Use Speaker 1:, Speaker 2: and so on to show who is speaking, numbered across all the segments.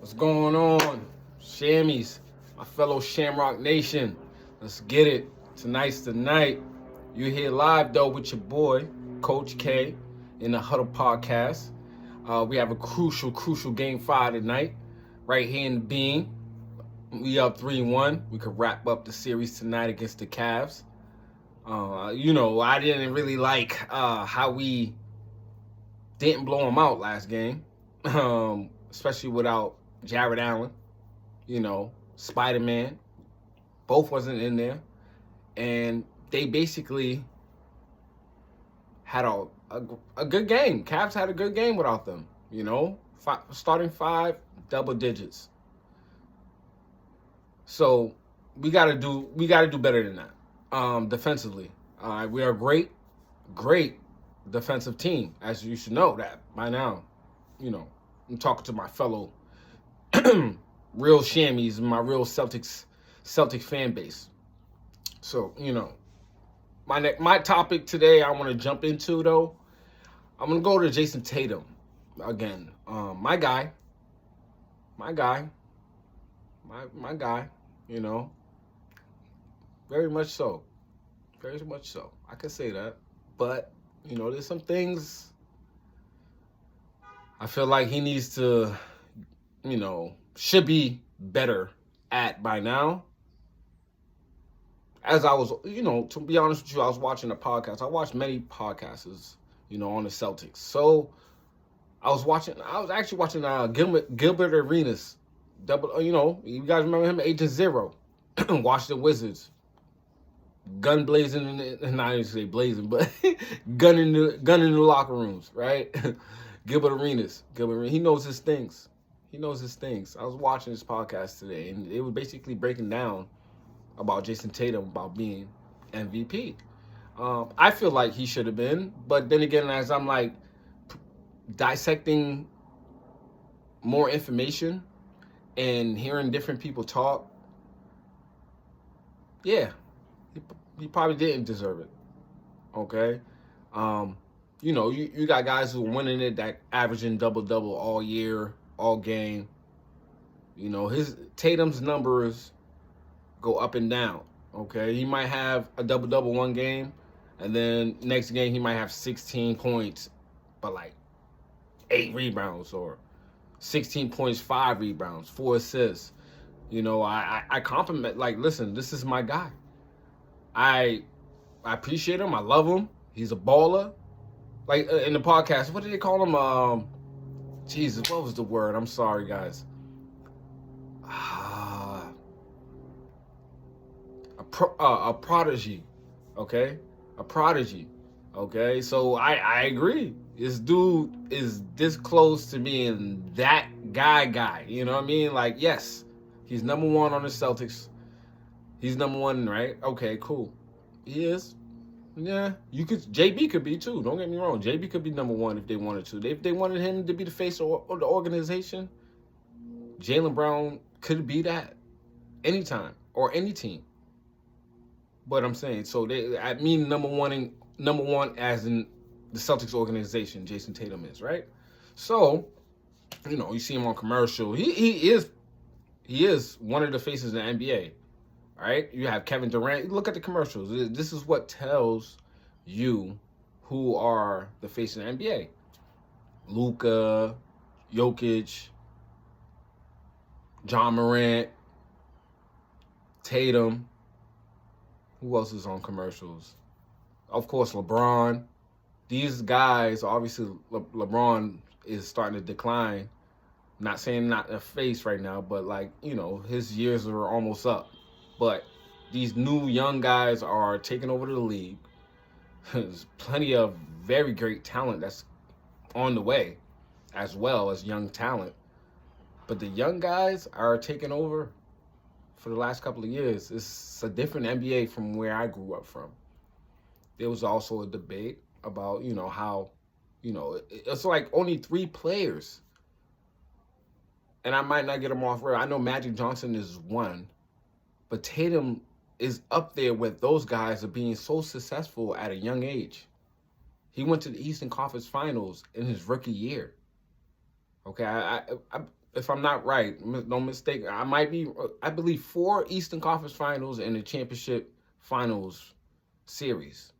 Speaker 1: What's going on? Shammies, my fellow Shamrock Nation. Let's get it. Tonight's the night. You're here live, though, with your boy, Coach K, in the Huddle Podcast. We have a crucial Game 5 tonight, right here in the Bean. We up 3-1. We could wrap up the series tonight against the Cavs. I didn't really like how we didn't blow them out last game, especially without Jared Allen, Spider-Man. Both wasn't in there. And they basically had a good game. Cavs had a good game without them, starting 5, double digits. So we gotta do better than that. Defensively. We are a great defensive team, as you should know that by now. I'm talking to my fellow real shammies, my real Celtic fan base. So, my topic today I want to jump into, though, I'm going to go to Jason Tatum again. My guy, very much so. I can say that. But, there's some things I feel like he needs to, should be better at by now. As I was, to be honest with you, I was watching a podcast. I watched many podcasts, on the Celtics. So I was actually watching Gilbert Arenas. You guys remember him, Agent Zero, Washington Wizards. Gun blazing, not even say blazing, but gun in the locker rooms, right? Gilbert Arenas, he knows his things. I was watching this podcast today, and it was basically breaking down about Jason Tatum about being MVP. I feel like he should have been, but then again, as I'm like dissecting more information and hearing different people talk, yeah, he probably didn't deserve it. Okay, you got guys who are winning it, that averaging double all year, all game. His Tatum's numbers go up and down. Okay, he might have a double one game, and then next game he might have 16 points, but like 8 rebounds, or 16 points, 5 rebounds, 4 assists. I compliment. Like, listen, this is my guy. I appreciate him. I love him. He's a baller. Like in the podcast, what did they call him? Jesus, what was the word? I'm sorry, guys. A prodigy, okay? A prodigy, okay? So I agree. This dude is this close to being that guy. You know what I mean? Like, yes, he's number 1 on the Celtics. He's number 1, right? Okay, cool. He is. Yeah, JB could be too. Don't get me wrong. JB could be number 1 if they wanted to. If they wanted him to be the face of the organization, Jaylen Brown could be that anytime or any team. But I'm saying, so I mean number one as in the Celtics organization, Jason Tatum is, right? So, you see him on commercial. He is one of the faces in the NBA. All right, you have Kevin Durant. Look at the commercials. This is what tells you who are the face of the NBA. Luka, Jokic, John Morant, Tatum. Who else is on commercials? Of course, LeBron. These guys, obviously, LeBron is starting to decline. I'm not saying not a face right now, but his years are almost up. But these new young guys are taking over the league. There's plenty of very great talent that's on the way, as well as young talent. But the young guys are taking over for the last couple of years. It's a different NBA from where I grew up from. There was also a debate about, how, it's like only 3 players. And I might not get them off real. I know Magic Johnson is 1. But Tatum is up there with those guys of being so successful at a young age. He went to the Eastern Conference Finals in his rookie year. Okay, if I'm not right, no mistake, I believe 4 Eastern Conference Finals and a championship finals series.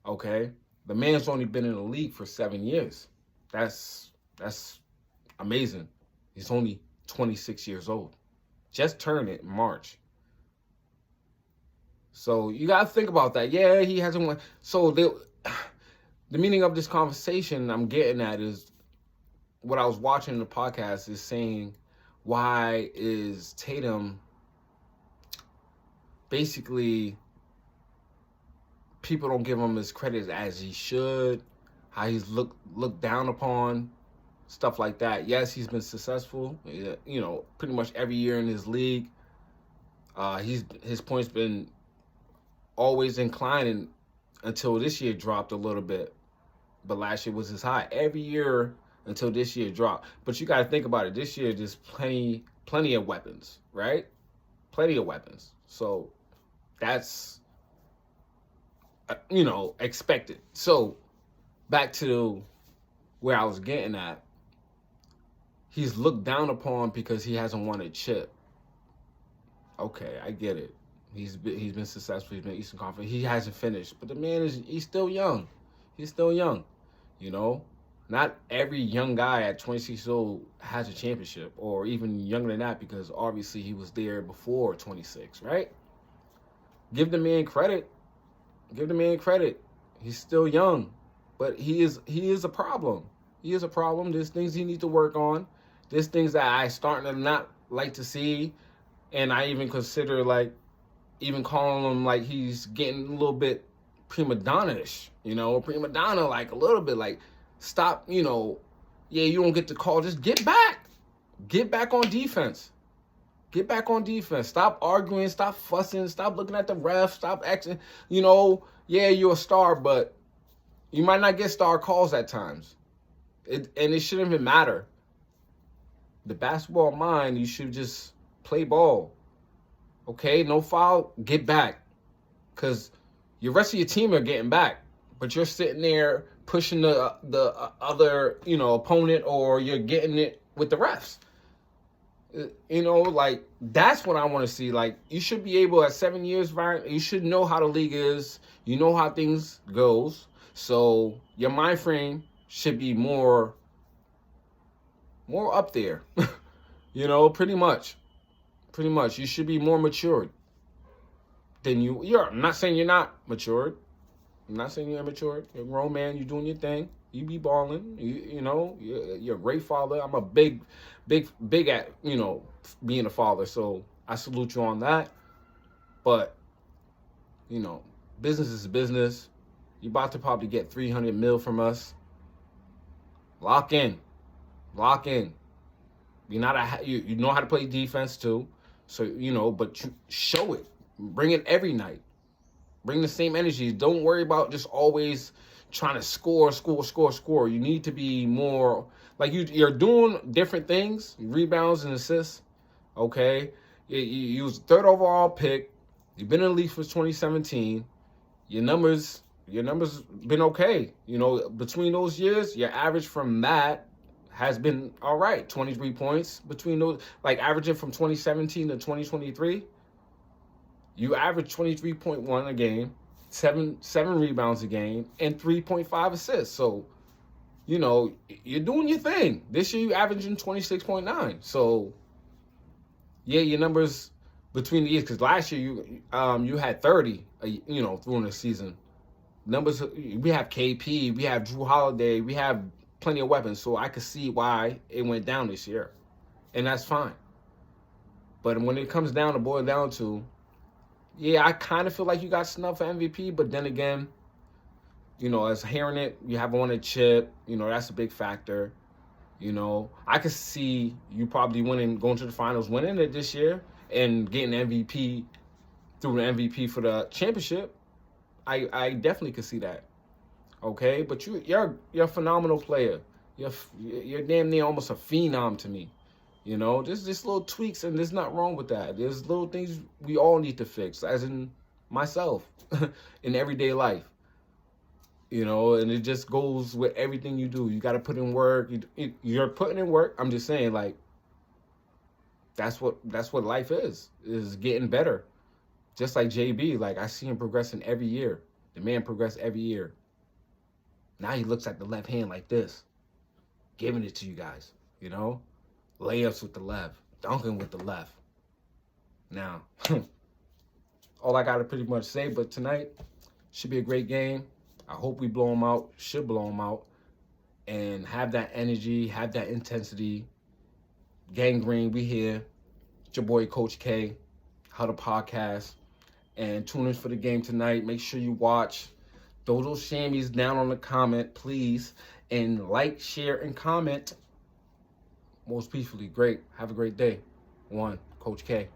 Speaker 1: Okay, the man's only been in the league for 7 years. That's amazing. He's only 26 years old. Just turned it in March. So you gotta think about that. Yeah, he hasn't won. So the meaning of this conversation I'm getting at is what I was watching in the podcast is saying, why is Tatum basically, people don't give him his credit as he should, how he's looked down upon, stuff like that. Yes, he's been successful, you know, pretty much every year in his league. His points been always inclining until this year dropped a little bit. But last year was his high. Every year until this year dropped. But you got to think about it. This year, there's plenty of weapons, right? Plenty of weapons. So that's, expected. So back to where I was getting at. He's looked down upon because he hasn't won a chip. Okay, I get it. He's been successful. He's been Eastern Conference. He hasn't finished, but the man he's still young. He's still young. You know, not every young guy at 26 years old has a championship, or even younger than that, because obviously he was there before 26, right? Give the man credit. Give the man credit. He's still young, but he is a problem. He is a problem. There's things he needs to work on. There's things that I starting to not like to see, and I even consider even calling him like he's getting a little bit prima donna-ish, prima donna, like a little bit, like stop, you don't get the call, just get back on defense. Get back on defense. Stop arguing, stop fussing, stop looking at the ref, stop acting, you're a star, but you might not get star calls at times. And it shouldn't even matter. The basketball mind, you should just play ball. Okay, no foul, get back. Because the rest of your team are getting back. But you're sitting there pushing the other, opponent, or you're getting it with the refs. That's what I want to see. Like, you should be able, at 7 years, you should know how the league is. You know how things goes. So your mind frame should be more up there. Pretty much. You should be more matured than you're. I'm not saying you're not matured. I'm not saying you're immature. You're a grown man. You're doing your thing. You be balling. You're a great father. I'm a big at, being a father. So I salute you on that. But, business is business. You're about to probably get $300 million from us. Lock in. You know how to play defense too. So, but you show it. Bring it every night. Bring the same energy. Don't worry about just always trying to score. You need to be more, like, you're doing different things, rebounds and assists, okay? You was the 3rd overall pick. You've been in the league since 2017. Your numbers been okay. Between those years, your average from that has been all right. 23 points between those, like averaging from 2017 to 2023. You average 23.1 a game, seven rebounds a game, and 3.5 assists. So, you're doing your thing. This year you averaging 26.9. So, yeah, your numbers between the years, because last year you had 30, through the season. Numbers, we have KP, we have Drew Holiday, we have plenty of weapons, so I could see why it went down this year, and that's fine. But when it comes down to boil down to, yeah, I kind of feel like you got snubbed for MVP, but then again, as hearing it, you haven't won a chip, that's a big factor. I could see you probably going to the finals, winning it this year, and getting MVP through the MVP for the championship. I definitely could see that. Okay, but you're a phenomenal player. You're damn near almost a phenom to me. There's just little tweaks, and there's nothing wrong with that. There's little things we all need to fix, as in myself, in everyday life. And it just goes with everything you do. You got to put in work. You're putting in work. I'm just saying, like, that's what life is getting better. Just like JB, like I see him progressing every year. The man progress every year. Now he looks at the left hand like this, giving it to you guys, you know? Layups with the left, dunking with the left. Now, all I got to pretty much say, but tonight should be a great game. I hope we blow them out, should blow them out, and have that energy, have that intensity. Gangrene, we here. It's your boy, Coach K, Huddle Podcast. And tune in for the game tonight. Make sure you watch. Throw those shammies down on the comment, please. And like, share, and comment. Most peacefully. Great. Have a great day. Coach K.